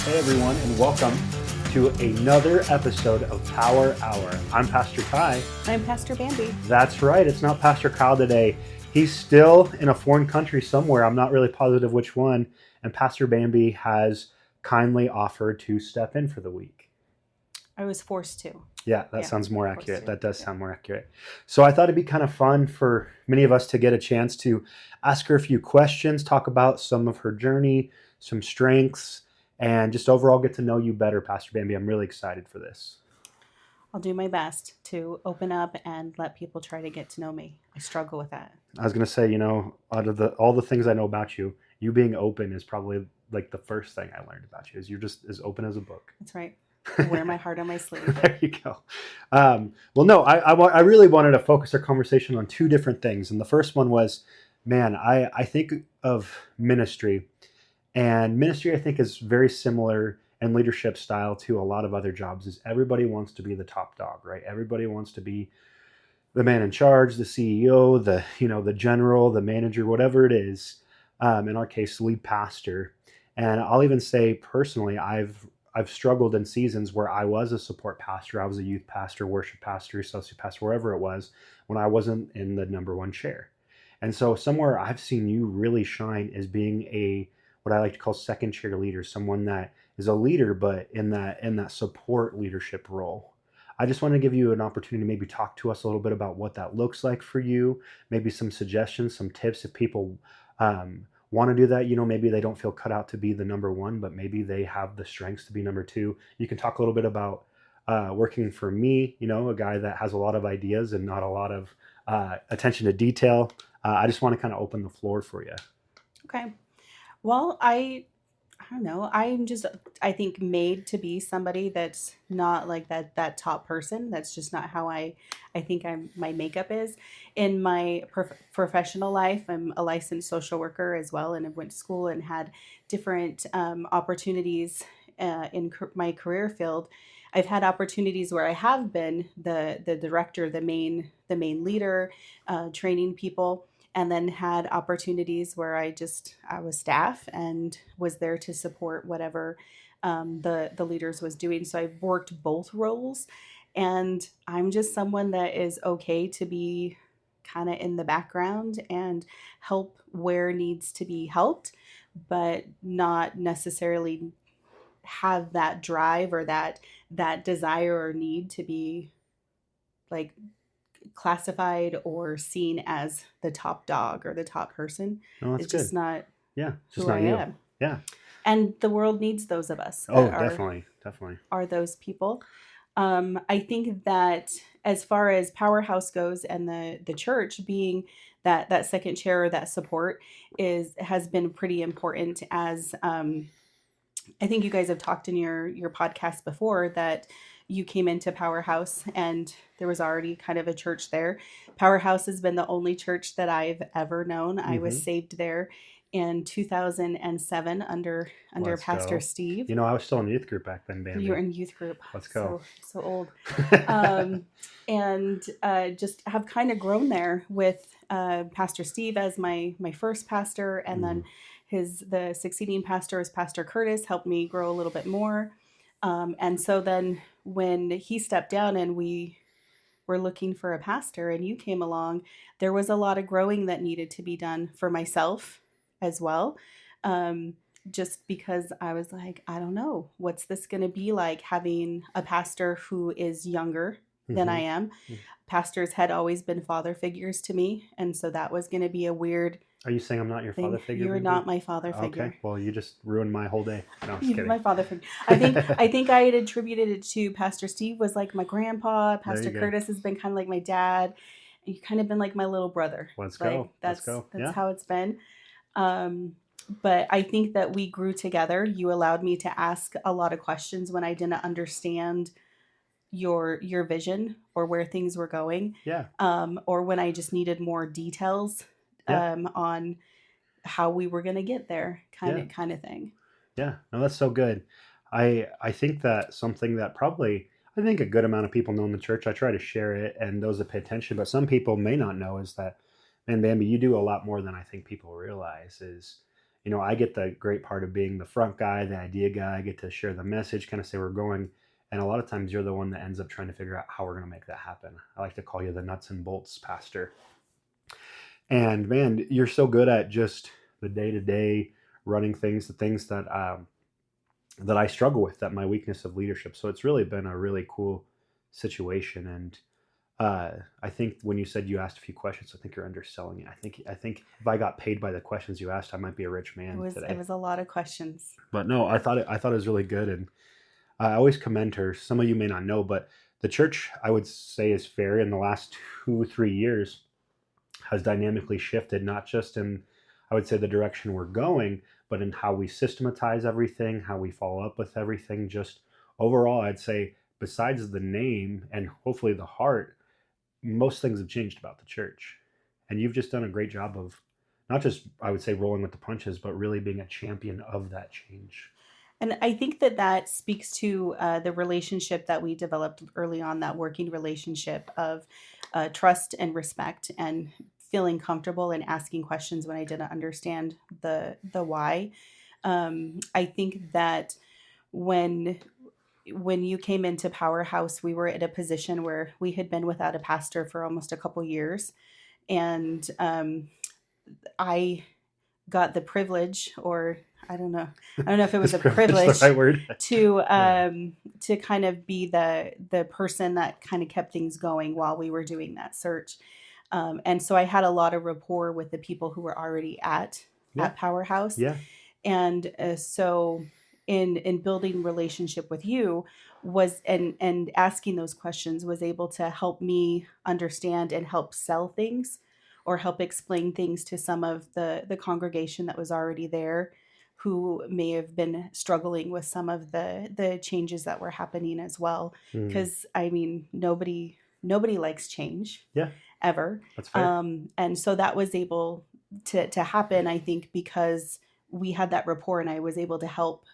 Hey everyone, and welcome to another episode of Power Hour. I'm Pastor Ty. I'm Pastor Bambi. That's right, it's not Pastor Kyle today. He's still in a foreign country somewhere. I'm not really positive which one. And Pastor Bambi has kindly offered to step in for the week. I was forced to. Yeah, that sounds more accurate. That does sound more accurate. So I thought it'd be kind of fun for many of us to get a chance to ask her a few questions, talk about some of her journey, some strengths, and just overall get to know you better, Pastor Bambi. I'm really excited for this. I'll do my best to open up and let people try to get to know me. I struggle with that. I was going to say, out of all the things I know about you, you being open is probably like the first thing I learned about you, is you're just as open as a book. That's right. I wear my heart on my sleeve. There you go. I really wanted to focus our conversation on two different things. And the first one was, I think of ministry. And ministry, I think, is very similar in leadership style to a lot of other jobs. Is everybody wants to be the top dog, right? Everybody wants to be the man in charge, the CEO, the general, the manager, whatever it is. In our case, lead pastor. And I'll even say personally, I've struggled in seasons where I was a support pastor, I was a youth pastor, worship pastor, associate pastor, wherever it was, when I wasn't in the number one chair. And so somewhere I've seen you really shine is being what I like to call second chair leader, someone that is a leader, but in that support leadership role. I just want to give you an opportunity to maybe talk to us a little bit about what that looks like for you, maybe some suggestions, some tips if people want to do that. Maybe they don't feel cut out to be the number one, but maybe they have the strengths to be number two. You can talk a little bit about working for me, a guy that has a lot of ideas and not a lot of attention to detail. I just want to kind of open the floor for you. Okay. Well, I don't know. I think made to be somebody that's not like that top person. That's just not how I think my makeup is. In my professional life, I'm a licensed social worker as well, and I went to school and had different opportunities in my career field. I've had opportunities where I have been the director, the main leader, training people. And then had opportunities where I was staff and was there to support whatever the leaders was doing. So I've worked both roles, and I'm just someone that is okay to be kind of in the background and help where needs to be helped, but not necessarily have that drive or that desire or need to be like classified or seen as the top dog or the top person. No, that's it's just good. not just who not I you. am. Yeah. And the world needs those of us. Definitely. Are those people. I think that as far as Powerhouse goes and the church being that second chair or that support has been pretty important, as I think you guys have talked in your podcast before that you came into Powerhouse and there was already kind of a church there. Powerhouse has been the only church that I've ever known. Mm-hmm. I was saved there in 2007 under Pastor Steve. I was still in youth group back then, Bambi. You were in youth group. Let's go. So old. And just have kind of grown there with Pastor Steve as my first pastor, and then the succeeding pastor is Pastor Curtis, helped me grow a little bit more. And so then when he stepped down and we were looking for a pastor and you came along, there was a lot of growing that needed to be done for myself as well. Just because I was like, I don't know, what's this going to be like having a pastor who is younger than I am. Pastors had always been father figures to me. And so that was going to be a weird. Are you saying I'm not your father figure? You're not my father figure. Okay, well, you just ruined my whole day. No, I'm just kidding. My father figure. I think I had attributed it to Pastor Steve was like my grandpa. Pastor Curtis has been kind of like my dad. You've kind of been like my little brother. Let's go. That's how it's been. But I think that we grew together. You allowed me to ask a lot of questions when I didn't understand your vision or where things were going. Yeah. Or when I just needed more details on how we were going to get there, kind of thing. Yeah. No, that's so good. I think that something that probably, I think a good amount of people know in the church, I try to share it and those that pay attention, but some people may not know, is that, man, Bambi, you do a lot more than I think people realize. Is, I get the great part of being the front guy, the idea guy. I get to share the message, kind of say where we're going. And a lot of times you're the one that ends up trying to figure out how we're going to make that happen. I like to call you the nuts and bolts pastor. And man, you're so good at just the day to day running things, the things that I struggle with, that my weakness of leadership. So it's really been a really cool situation. And I think when you said you asked a few questions, I think you're underselling it. I think if I got paid by the questions you asked, I might be a rich man today. It was a lot of questions. But no, I thought it was really good, and I always commend her. Some of you may not know, but the church, I would say, is fair. In the last 2-3 years, has dynamically shifted, not just in, I would say, the direction we're going, but in how we systematize everything, how we follow up with everything. Just overall, I'd say, besides the name and hopefully the heart, most things have changed about the church. And you've just done a great job of not just, I would say, rolling with the punches, but really being a champion of that change. And I think that that speaks to the relationship that we developed early on, that working relationship of trust and respect, and feeling comfortable and asking questions when I didn't understand the why. I think that when you came into Powerhouse, we were at a position where we had been without a pastor for almost a couple years, and I got the privilege, or I don't know if it was a privilege, the right word. To kind of be the person that kind of kept things going while we were doing that search. And so I had a lot of rapport with the people who were already at Powerhouse. Yeah. And so in building relationship with you was, and asking those questions was able to help me understand and help sell things, or help explain things to some of the congregation that was already there, who may have been struggling with some of the changes that were happening as well. Mm. Because I mean, nobody likes change. Yeah. Ever. That's fair. And so that was able to happen, I think, because we had that rapport, and I was able to help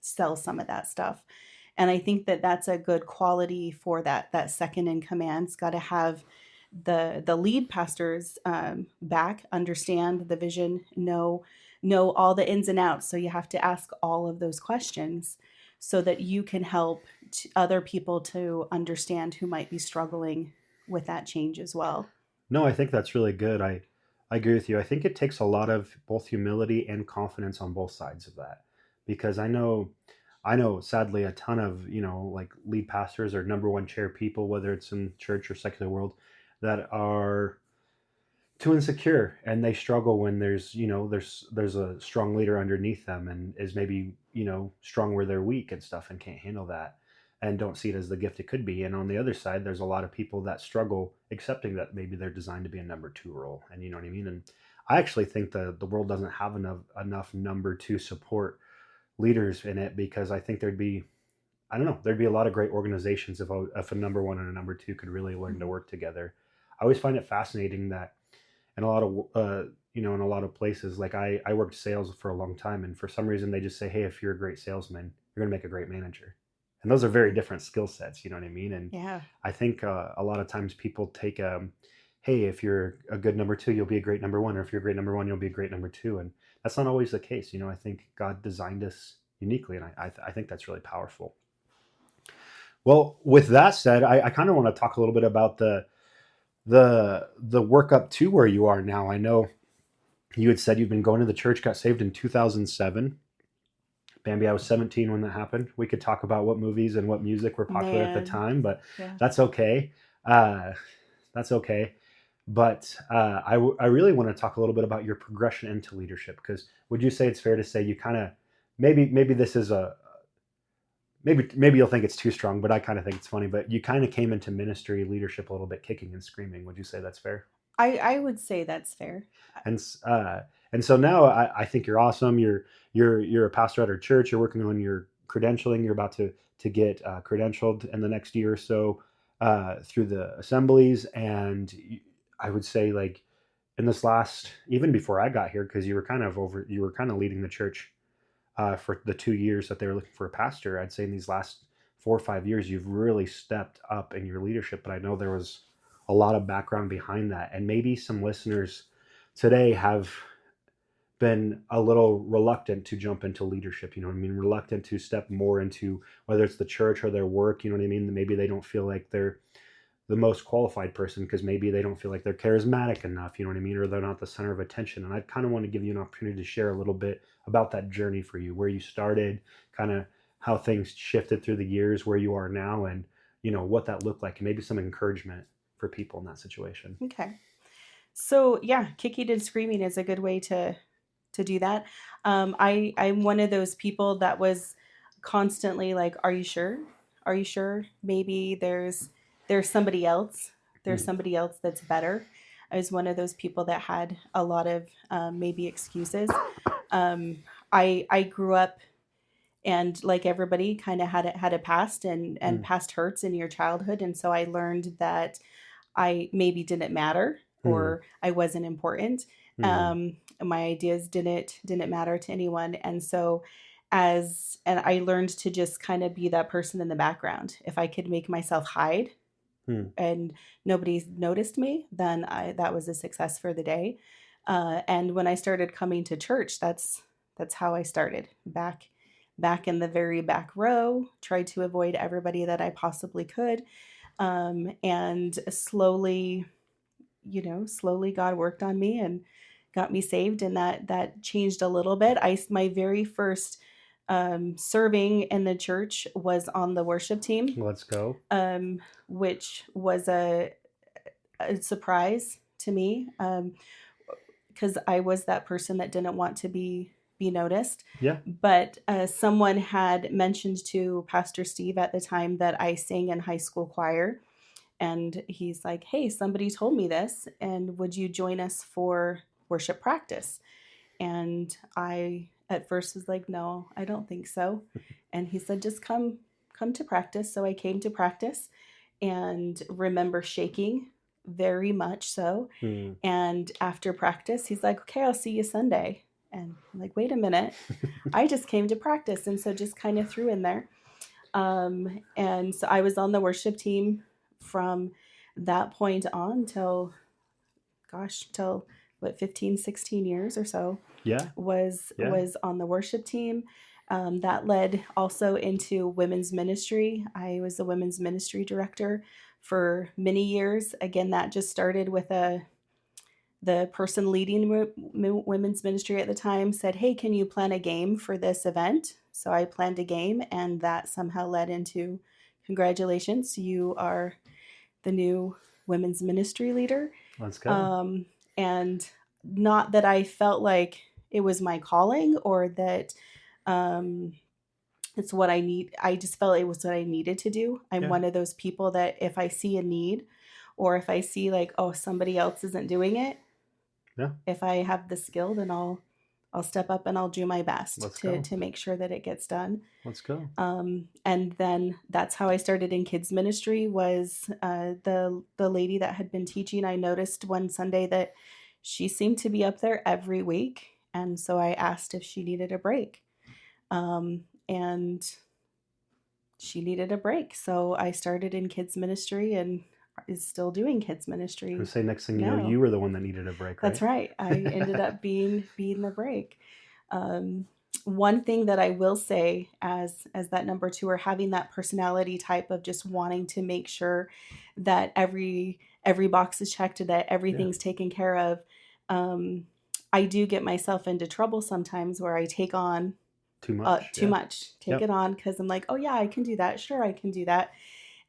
sell some of that stuff. And I think that that's a good quality for that second in command. It's got to have the lead pastors back, understand the vision, know all the ins and outs. So you have to ask all of those questions so that you can help other people to understand who might be struggling with that change as well. No, I think that's really good. I agree with you. I think it takes a lot of both humility and confidence on both sides of that, because I know sadly a ton of, like lead pastors or number one chair people, whether it's in church or secular world, that are too insecure, and they struggle when there's a strong leader underneath them, and is maybe strong where they're weak and stuff, and can't handle that, and don't see it as the gift it could be. And on the other side, there's a lot of people that struggle accepting that maybe they're designed to be a number two role. And you know what I mean? And I actually think the world doesn't have enough number two support leaders in it, because I think there'd be a lot of great organizations if a number one and a number two could really learn to work together. I always find it fascinating that in a lot of in a lot of places, like I worked sales for a long time, and for some reason they just say, hey, if you're a great salesman, you're gonna make a great manager. And those are very different skill sets, you know what I mean? And Yeah. I think a lot of times people take hey, if you're a good number two, you'll be a great number one, or if you're a great number one, you'll be a great number two. And that's not always the case. I think God designed us uniquely, and I think that's really powerful. Well, with that said, I kind of want to talk a little bit about the work up to where you are now. I know you had said you've been going to the church, got saved in 2007. Bambi, I was 17 when that happened. We could talk about what movies and what music were popular at the time, but that's okay. That's okay. But I really want to talk a little bit about your progression into leadership, because would you say it's fair to say you kind of, maybe this is maybe you'll think it's too strong, but I kind of think it's funny, but you kind of came into ministry leadership a little bit kicking and screaming. Would you say that's fair? I would say that's fair. And so now I think you're awesome. You're a pastor at our church. You're working on your credentialing. You're about to get credentialed in the next year or so through the assemblies. And I would say, like, in this last, even before I got here, because you were kind of leading the church for the 2 years that they were looking for a pastor. I'd say in these last 4 or 5 years, you've really stepped up in your leadership. But I know there was a lot of background behind that, and maybe some listeners today have been a little reluctant to jump into leadership, you know what I mean? Reluctant to step more into whether it's the church or their work, you know what I mean? Maybe they don't feel like they're the most qualified person because maybe they don't feel like they're charismatic enough, you know what I mean? Or they're not the center of attention. And I kind of want to give you an opportunity to share a little bit about that journey for you, where you started, kind of how things shifted through the years, where you are now, and, you know, what that looked like, and maybe some encouragement for people in that situation. Okay. So yeah, kicking and screaming is a good way to do that. I'm one of those people that was constantly like, "Are you sure? Are you sure? Maybe there's somebody else. There's Mm, somebody else that's better." I was one of those people that had a lot of maybe excuses. Um, I grew up and like everybody kind of had a past and mm, past hurts in your childhood, and so I learned that I maybe didn't matter mm, or I wasn't important. mm, My ideas didn't matter to anyone, and so and I learned to just kind of be that person in the background. If I could make myself hide mm. and nobody noticed me, then that was a success for the day. And when I started coming to church, that's how I started back in the very back row. Tried to avoid everybody that I possibly could, and slowly God worked on me and got me saved, and that changed a little bit. My very first serving in the church was on the worship team, Let's go. um, which was a surprise to me, because I was that person that didn't want to be noticed. Yeah. But someone had mentioned to Pastor Steve at the time that I sang in high school choir, and he's like, "Hey, somebody told me this, and would you join us for worship practice?" And I at first was like, "No, I don't think so." And he said, "Just come to practice." So I came to practice and remember shaking very much so. Mm. And after practice, he's like, "Okay, I'll see you Sunday." And I'm like, "Wait a minute. I just came to practice." And so just kind of threw in there. And so I was on the worship team from that point on till what, 15, 16 years or so, Yeah. Yeah. was on the worship team. That led also into women's ministry. I was the women's ministry director for many years. Again, that just started with the person leading women's ministry at the time said, "Hey, can you plan a game for this event?" So I planned a game, and that somehow led into, "Congratulations, you are the new women's ministry leader." Let's go. Um, and not that I felt like it was my calling or that um, it's what I need. I just felt it was what I needed to do. I'm Yeah. one of those people that if I see a need or if I see like, oh, somebody else isn't doing it, Yeah. if I have the skill, then I'll step up and I'll do my best Let's go. to make sure that it gets done. Let's go. And then that's how I started in kids ministry. Was the lady that had been teaching? I noticed one Sunday that she seemed to be up there every week, and so I asked if she needed a break, and she needed a break. So I started in kids ministry and is still doing kids I would ministry say next thing you know, now. you were the one that needed a break, That's right? right. I ended up being the break. Um, One thing that I will say as that number two, or having that personality type of just wanting to make sure that every box is checked, that Yeah. everything's taken care of. Um, I do get myself into trouble sometimes where I take on Too much. too Yeah. much, take Yep. it on because I'm like, oh yeah, I can do that. Sure, I can do that.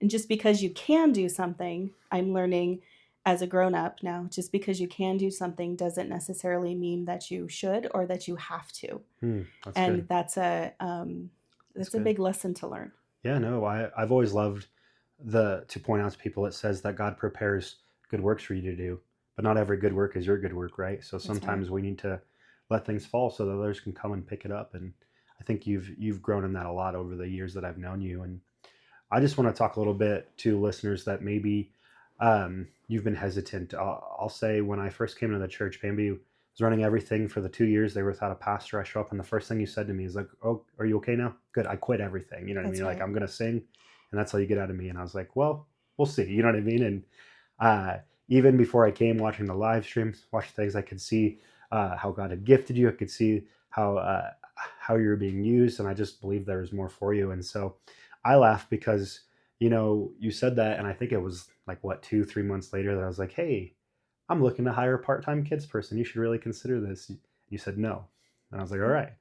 And just because you can do something, I'm learning as a grown up now, just because you can do something doesn't necessarily mean that you should or that you have to. That's And good. That's that's a good. big lesson to learn. Yeah, no, I've always loved to point out to people, it says that God prepares good works for you to do, but not every good work is your good work, right? So That's right. sometimes we need to let things fall so that others can come and pick it up. And I think you've grown in that a lot over the years that I've known you. And I just want to talk a little bit to listeners that maybe you've been hesitant. I'll say when I first came into the church, Bambi was running everything for the 2 years they were without a pastor. I show up, and the first thing you said to me is like, "Oh, are you okay now? Good. I quit everything." You know what I mean? That's You're like, right. "I'm gonna sing," and that's all you get out of me. And I was like, "Well, we'll see." You know what I mean? And uh, even before I came, watching the live streams, watching things, I could see how God had gifted you. I could see how you were being used, and I just believed there was more for you. And so I laughed because, you said that, and I think it was like, what, 2-3 months later that I was like, hey, I'm looking to hire a part-time kids person. You should really consider this. You said no. And I was like, all right.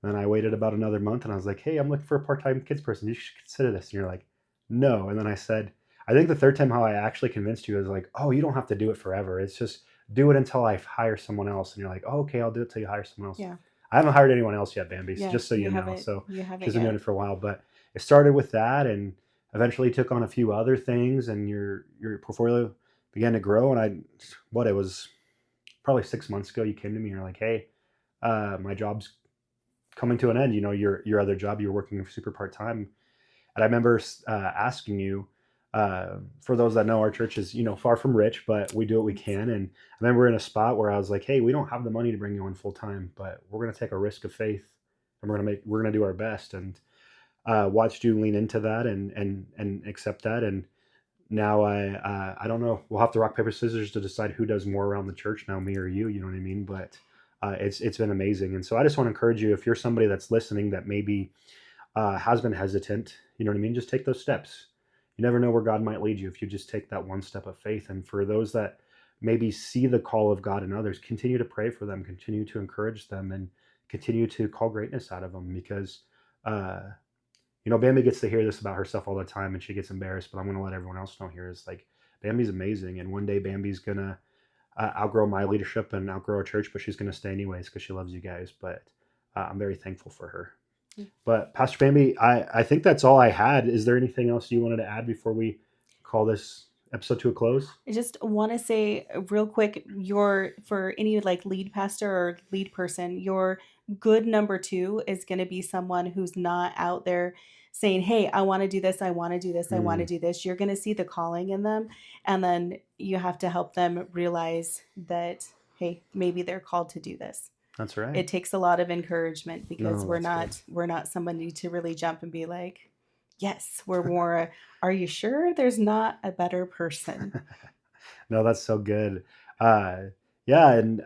Then I waited about another month and I was like, hey, I'm looking for a part-time kids person. You should consider this. And you're like, no. And then I said, I think the third time how I actually convinced you is like, oh, you don't have to do it forever. It's just do it until I hire someone else. And you're like, oh, okay, I'll do it till you hire someone else. Yeah. I haven't hired anyone else yet, Bambi, Yeah, just so you know. haven't- So you haven't she's been yet. doing it for a while, but it started with that and eventually took on a few other things, and your portfolio began to grow. And it was probably 6 months ago, you came to me and you're like, hey, my job's coming to an end. Your other job, you're working super part-time. And I remember asking you, for those that know, our church is, far from rich, but we do what we can. And I remember in a spot where I was like, hey, we don't have the money to bring you on full time, but we're going to take a risk of faith and we're going to do our best. And watched you lean into that and accept that. And now I don't know, we'll have to rock, paper, scissors to decide who does more around the church now, me or you, you know what I mean? But it's been amazing. And so I just want to encourage you, if you're somebody that's listening that maybe has been hesitant, you know what I mean? Just take those steps. You never know where God might lead you if you just take that one step of faith. And for those that maybe see the call of God in others, continue to pray for them, continue to encourage them, and continue to call greatness out of them. Because, Bambi gets to hear this about herself all the time and she gets embarrassed, but I'm going to let everyone else know here is like, Bambi's amazing. And one day Bambi's going to outgrow my leadership and outgrow our church, but she's going to stay anyways because she loves you guys. But I'm very thankful for her. But Pastor Bambi, I think that's all I had. Is there anything else you wanted to add before we call this episode to a close? I just want to say real quick, for any like lead pastor or lead person, your good number 2 is going to be someone who's not out there saying, hey, I want to do this, I want to do this, I want to do this. You're going to see the calling in them, and then you have to help them realize that, hey, maybe they're called to do this. That's right. It takes a lot of encouragement because No, we're not somebody to really jump and be like, yes, we're more, are you sure there's not a better person? No, that's so good. Yeah, and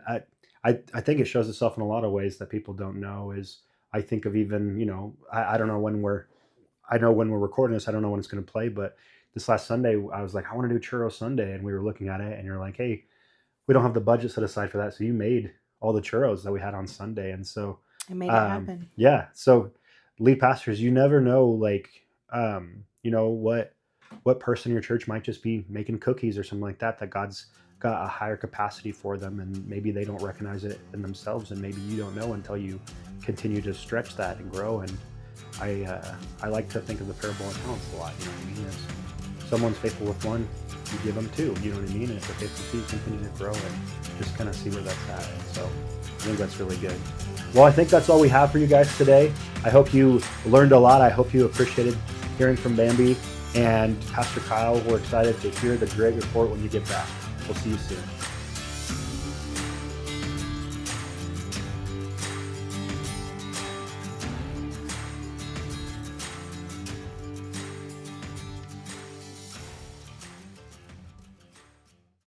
I think it shows itself in a lot of ways that people don't know. Is I think of even, I don't know I know when we're recording this, I don't know when it's going to play, but this last Sunday, I was like, I want to do Churro Sunday, and we were looking at it, and you're like, hey, we don't have the budget set aside for that, so you made all the churros that we had on Sunday. And so I made it happen. Yeah. So lead pastors, you never know, like, what person in your church might just be making cookies or something like that God's got a higher capacity for them, and maybe they don't recognize it in themselves, and maybe you don't know until you continue to stretch that and grow. And I like to think of the parable of talents a lot. You know what I mean? If someone's faithful with one, you give them 2. You know what I mean? And if they're faithful with 2, you continue to grow and just kind of see where that's at. And so I think that's really good. Well, I think that's all we have for you guys today. I hope you learned a lot. I hope you appreciated hearing from Bambi and Pastor Kyle. We're excited to hear the great report when you get back. We'll see you soon.